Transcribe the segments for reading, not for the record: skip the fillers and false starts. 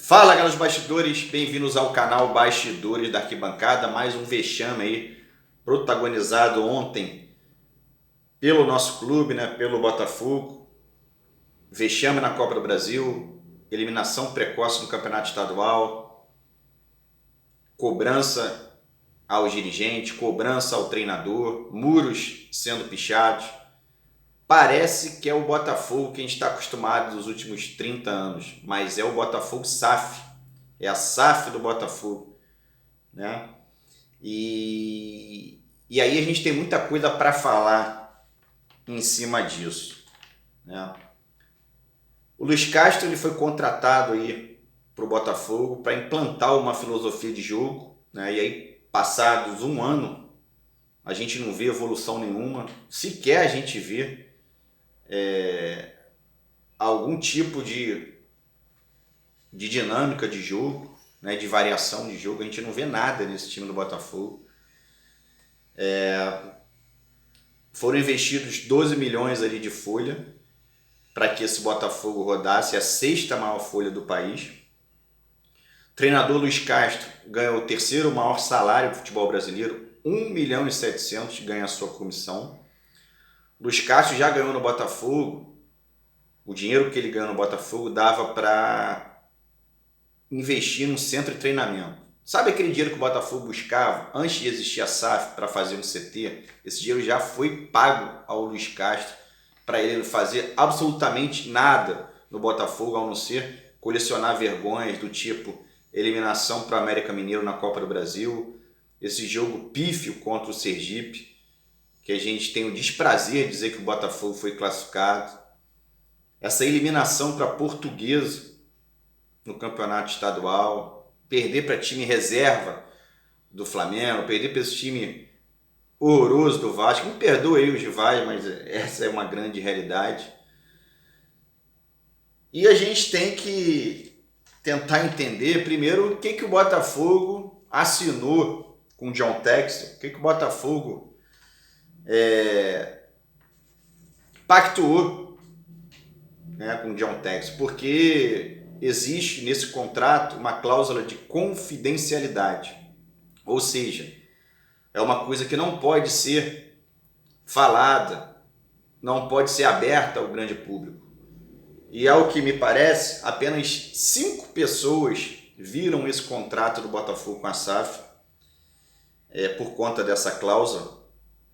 Fala, galera dos bastidores, bem-vindos ao canal Bastidores da Arquibancada. Mais um vexame aí, protagonizado ontem pelo nosso clube, né, pelo Botafogo. Vexame na Copa do Brasil, eliminação precoce no Campeonato Estadual, cobrança aos dirigentes, cobrança ao treinador, muros sendo pichados. Parece que é o Botafogo que a gente está acostumado nos últimos 30 anos, mas é o Botafogo SAF, é a SAF do Botafogo, né? E aí a gente tem muita coisa para falar em cima disso, né? O Luiz Castro ele foi contratado aí para o Botafogo para implantar uma filosofia de jogo, né? E aí, passados um ano, a gente não vê evolução nenhuma, sequer a gente vê algum tipo de dinâmica de jogo, né, de variação de jogo. A gente não vê nada nesse time do Botafogo. Foram investidos 12 milhões ali de folha para que esse Botafogo rodasse, a sexta maior folha do país. O treinador Luiz Castro ganha o terceiro maior salário do futebol brasileiro, 1.700.000 ganha a sua comissão. Luiz Castro já ganhou no Botafogo. O dinheiro que ele ganhou no Botafogo dava para investir num centro de treinamento. Sabe aquele dinheiro que o Botafogo buscava antes de existir a SAF para fazer um CT? Esse dinheiro já foi pago ao Luiz Castro para ele fazer absolutamente nada no Botafogo, a não ser colecionar vergonhas do tipo eliminação para o América Mineiro na Copa do Brasil, esse jogo pífio contra o Sergipe, que a gente tem o desprazer de dizer que o Botafogo foi classificado, essa eliminação para a Portuguesa no campeonato estadual, perder para time reserva do Flamengo, perder para esse time horroroso do Vasco. Me perdoe aí os rivais, mas essa é uma grande realidade. E a gente tem que tentar entender primeiro o que o Botafogo assinou com o John Textor, o que o Botafogo pactuou, né, com o John Textor, porque existe nesse contrato uma cláusula de confidencialidade, ou seja, é uma coisa que não pode ser falada, não pode ser aberta ao grande público. E ao que me parece, apenas 5 pessoas viram esse contrato do Botafogo com a SAF por conta dessa cláusula,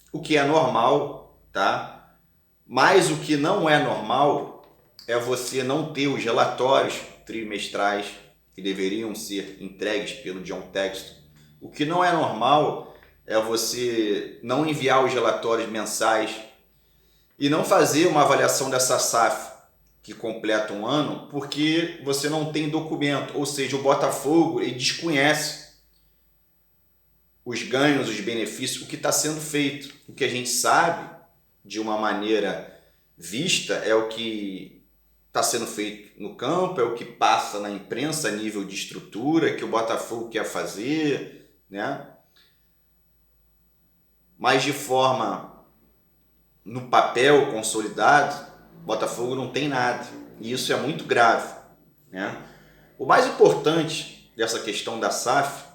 o que é normal, tá? Mas o que não é normal é você não ter os relatórios trimestrais que deveriam ser entregues pelo John Textor. O que não é normal é você não enviar os relatórios mensais e não fazer uma avaliação dessa SAF que completa um ano porque você não tem documento, ou seja, o Botafogo ele desconhece os ganhos, os benefícios, o que está sendo feito. O que a gente sabe de uma maneira vista é o que está sendo feito no campo, é o que passa na imprensa a nível de estrutura, que o Botafogo quer fazer, né? Mas de forma, no papel consolidado, o Botafogo não tem nada. E isso é muito grave, né? O mais importante dessa questão da SAF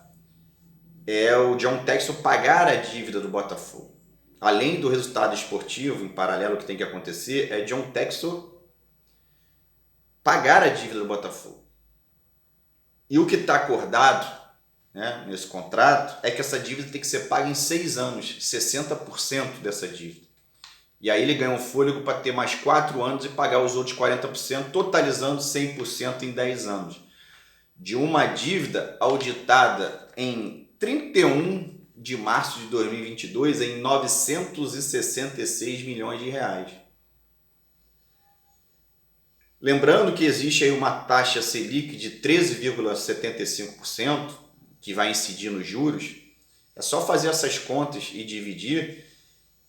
é o John Textor pagar a dívida do Botafogo. Além do resultado esportivo, em paralelo que tem que acontecer, é John Textor pagar a dívida do Botafogo. E o que está acordado, né, nesse contrato é que essa dívida tem que ser paga em 6 anos, 60% dessa dívida. E aí ele ganha um fôlego para ter mais 4 anos e pagar os outros 40%, totalizando 100% em 10 anos. De uma dívida auditada em 31 de março de 2022 em 966 milhões de reais. Lembrando que existe aí uma taxa Selic de 13,75%, que vai incidir nos juros. É só fazer essas contas e dividir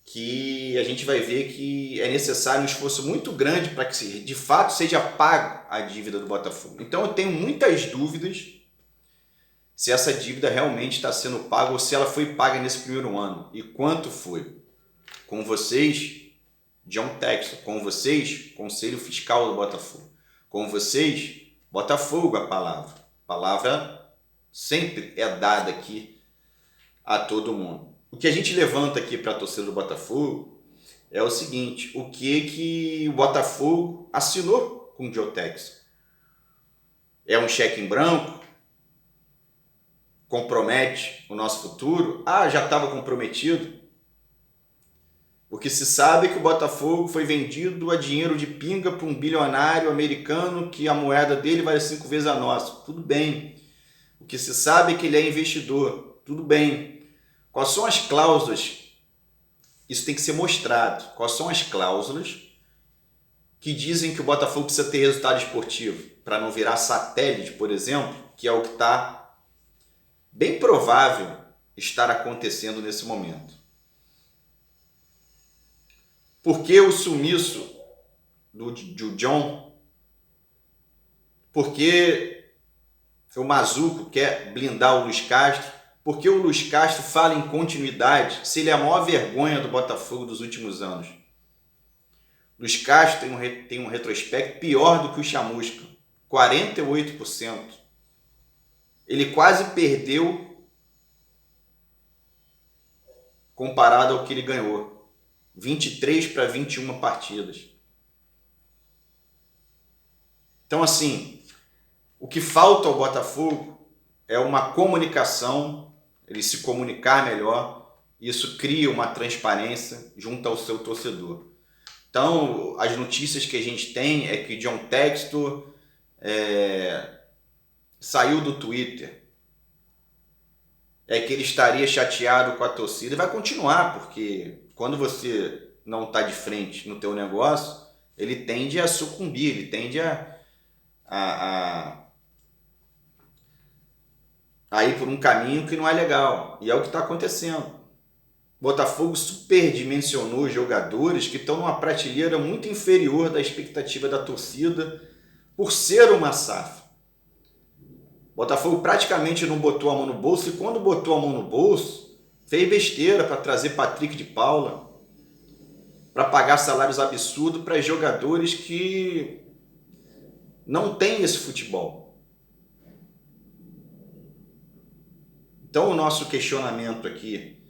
que a gente vai ver que é necessário um esforço muito grande para que de fato seja pago a dívida do Botafogo. Então eu tenho muitas dúvidas se essa dívida realmente está sendo paga ou se ela foi paga nesse primeiro ano. E quanto foi? Com vocês, John Textor. Com vocês, Conselho Fiscal do Botafogo. Com vocês, Botafogo a palavra. A palavra sempre é dada aqui a todo mundo. O que a gente levanta aqui para a torcida do Botafogo é o seguinte: o que o Botafogo assinou com o Geotex? É um cheque em branco? Compromete o nosso futuro? Ah, já estava comprometido? O que se sabe é que o Botafogo foi vendido a dinheiro de pinga para um bilionário americano que a moeda dele vale 5 vezes a nossa. Tudo bem. O que se sabe é que ele é investidor. Tudo bem. Quais são as cláusulas? Isso tem que ser mostrado. Quais são as cláusulas que dizem que o Botafogo precisa ter resultado esportivo para não virar satélite, por exemplo, que é o que está bem provável estar acontecendo nesse momento. Por que o sumiço do John? Por que o Mazuco quer blindar o Luiz Castro? Por que o Luiz Castro fala em continuidade se ele é a maior vergonha do Botafogo dos últimos anos? Luiz Castro tem um retrospecto pior do que o Chamusca, 48%. Ele quase perdeu comparado ao que ele ganhou. 23 para 21 partidas. Então, assim, o que falta ao Botafogo é uma comunicação, ele se comunicar melhor, isso cria uma transparência junto ao seu torcedor. Então, as notícias que a gente tem é que John Textor saiu do Twitter, é que ele estaria chateado com a torcida, e vai continuar, porque quando você não está de frente no teu negócio, ele tende a sucumbir, ele tende a ir por um caminho que não é legal. E é o que está acontecendo. Botafogo superdimensionou jogadores que estão numa prateleira muito inferior da expectativa da torcida por ser uma SAF. Botafogo praticamente não botou a mão no bolso, e quando botou a mão no bolso, fez besteira para trazer Patrick de Paula, para pagar salários absurdos para jogadores que não têm esse futebol. Então o nosso questionamento aqui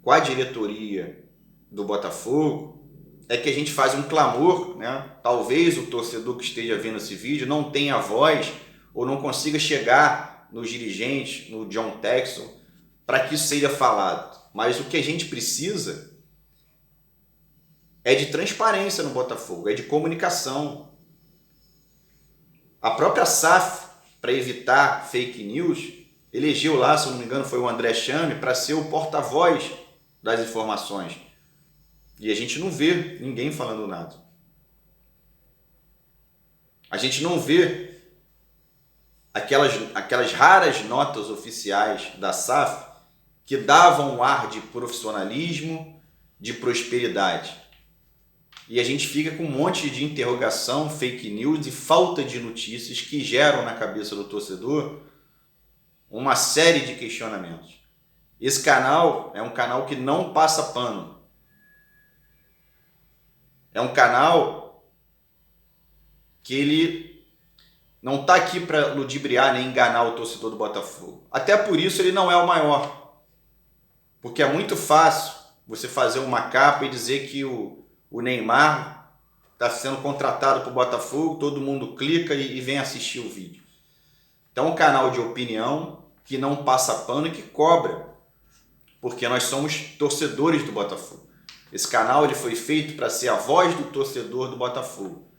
com a diretoria do Botafogo é que a gente faz um clamor, né? Talvez o torcedor que esteja vendo esse vídeo não tenha voz ou não consiga chegar nos dirigentes, no John Textor, para que isso seja falado. Mas o que a gente precisa é de transparência no Botafogo, é de comunicação. A própria SAF, para evitar fake news, elegeu lá, se eu não me engano, foi o André Chame, para ser o porta-voz das informações. E a gente não vê ninguém falando nada. A gente não vê aquelas raras notas oficiais da SAF que davam um ar de profissionalismo, de prosperidade. E a gente fica com um monte de interrogação, fake news e falta de notícias que geram na cabeça do torcedor uma série de questionamentos. Esse canal é um canal que não passa pano. É um canal que ele não está aqui para ludibriar nem enganar o torcedor do Botafogo. Até por isso ele não é o maior. Porque é muito fácil você fazer uma capa e dizer que o Neymar está sendo contratado para o Botafogo, todo mundo clica e vem assistir o vídeo. Então é um canal de opinião que não passa pano e que cobra. Porque nós somos torcedores do Botafogo. Esse canal ele foi feito para ser a voz do torcedor do Botafogo.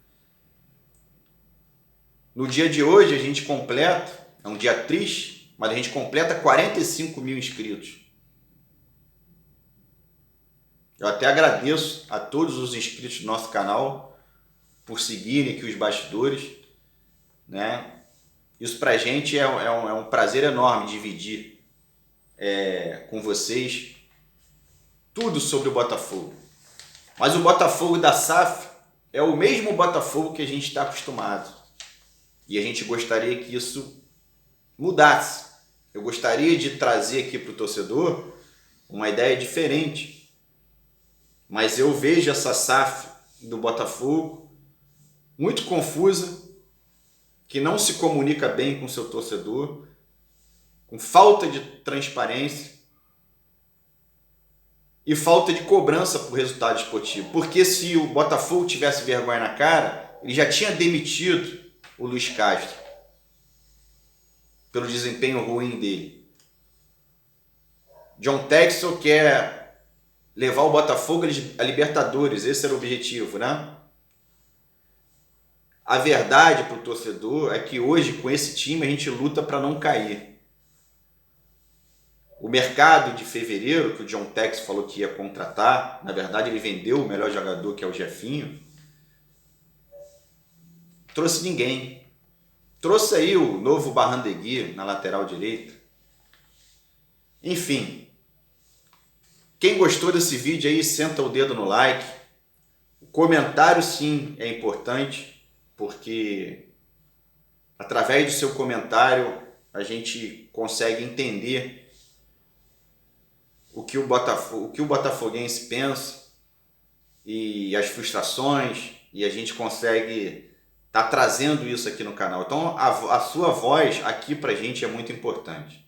No dia de hoje a gente completa, é um dia triste, mas a gente completa 45 mil inscritos. Eu até agradeço a todos os inscritos do nosso canal por seguirem aqui os bastidores, né? Isso pra gente é um prazer enorme dividir com vocês tudo sobre o Botafogo. Mas o Botafogo da SAF é o mesmo Botafogo que a gente está acostumado. E a gente gostaria que isso mudasse. Eu gostaria de trazer aqui para o torcedor uma ideia diferente. Mas eu vejo essa SAF do Botafogo muito confusa que não se comunica bem com o seu torcedor, com falta de transparência e falta de cobrança por resultado esportivo. Porque se o Botafogo tivesse vergonha na cara, ele já tinha demitido o Luiz Castro pelo desempenho ruim dele. John Textor quer levar o Botafogo a Libertadores, esse era o objetivo, né? A verdade para o torcedor é que hoje, com esse time, a gente luta para não cair. O mercado de fevereiro, que o John Textor falou que ia contratar, na verdade ele vendeu o melhor jogador, que é o Jefinho, trouxe ninguém. Trouxe aí o novo Barrandegui na lateral direita. Enfim, quem gostou desse vídeo aí, senta o dedo no like. O comentário sim é importante, porque através do seu comentário a gente consegue entender o que o botafoguense pensa e as frustrações, e a gente consegue estar trazendo isso aqui no canal. Então a sua voz aqui pra gente é muito importante.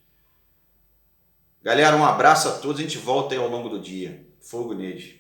Galera, um abraço a todos, a gente volta aí ao longo do dia. Fogo neles.